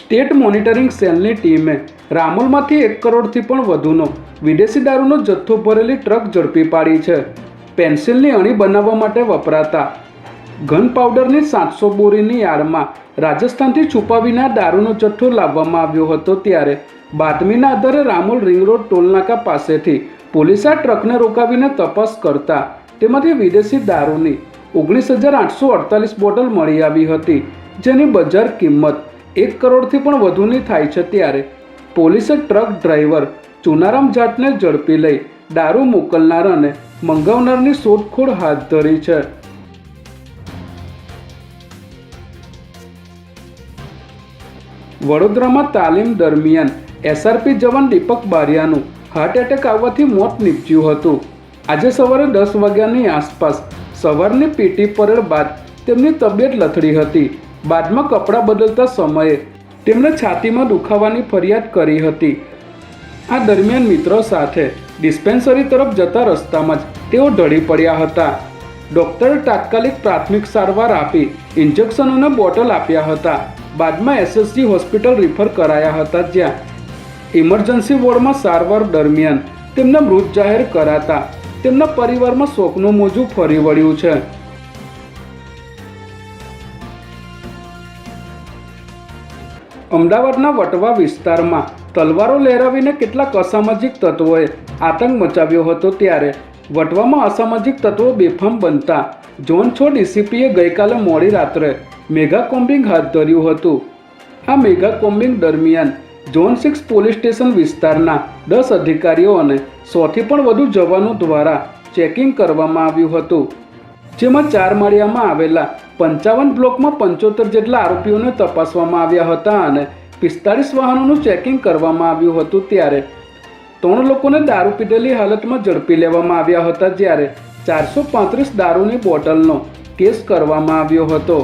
State monitoring સેલની ટીમે રામોલમાંથી 1 કરોડથી પણ વધુનો વિદેશી દારૂનો જથ્થો ભરેલી ટ્રક ઝડપી પાડી છે. પેન્સિલની અણી બનાવવા માટે વપરાતા ઘન પાવડરની 700 બોરીની યાર્ડમાં રાજસ્થાનથી છુપાવીને આ દારૂનો જથ્થો લાવવામાં આવ્યો હતો. ત્યારે બાતમીના આધારે રામોલ રિંગ રોડ ટોલનાકા પાસેથી પોલીસે આ ટ્રકને રોકાવીને તપાસ કરતા તેમાંથી વિદેશી દારૂની 19,848 બોટલ મળી આવી હતી, જેની બજાર કિંમત 1 કરોડથી પણ વધુની થાય છે. ત્યારે પોલીસે ટ્રક ડ્રાઈવર ચુનારામ જાટને ઝડપી લઈ દારૂ મોકલનાર અને મંગાવનારની શોધખોળ હાથ ધરી છે. વડોદરામાં તાલીમ દરમિયાન એસઆરપી જવાન દીપક બારિયાનું હાર્ટ એટેક આવવાથી મોત નીપજ્યું હતું. આજે સવારે 10 વાગ્યાની આસપાસ સવારની પીટી પરેડ બાદ તેમની તબિયત લથડી હતી. બાદમાં કપડાં બદલતા સમયે તેમણે છાતીમાં દુખાવાની ફરિયાદ કરી હતી. આ દરમિયાન મિત્રો સાથે ડિસ્પેન્સરી તરફ જતા રસ્તામાં જ તેઓ ઢળી પડ્યા હતા. ડૉક્ટરે તાત્કાલિક પ્રાથમિક સારવાર આપી ઇન્જેક્શન અને બોટલ આપ્યા હતા. બાદમાં એસએસજી હોસ્પિટલ રિફર કરાયા હતા, જ્યાં ઇમરજન્સી વોર્ડમાં સારવાર દરમિયાન તેમને મૃત જાહેર કરાતા તેમના પરિવારમાં શોકનું મોજું ફરી વળ્યું છે. અમદાવાદના વટવા વિસ્તારમાં તલવારો લહેરાવીને કેટલાક અસામાજિક તત્વોએ આતંક મચાવ્યો હતો. ત્યારે વટવામાં અસામાજિક તત્વો બેફામ બનતા ઝોન 6 ડીસીપીએ ગઈકાલે મોડી રાત્રે મેગા કોમ્બિંગ હાથ ધર્યું હતું. આ મેગા કોમ્બિંગ દરમિયાન ઝોન 6 પોલીસ સ્ટેશન વિસ્તારના 10 અધિકારીઓ અને 100થી પણ વધુ જવાનો દ્વારા ચેકિંગ કરવામાં આવ્યું હતું, જેમાં 4 માળિયામાં આવેલા 55 બ્લોકમાં 75 જેટલા આરોપીઓને તપાસવામાં આવ્યા હતા અને 45 વાહનોનું ચેકિંગ કરવામાં આવ્યું હતું. ત્યારે 3 લોકોને દારૂ પીધેલી હાલતમાં ઝડપી લેવામાં આવ્યા હતા, જ્યારે 435 દારૂની બોટલનો કેસ કરવામાં આવ્યો હતો.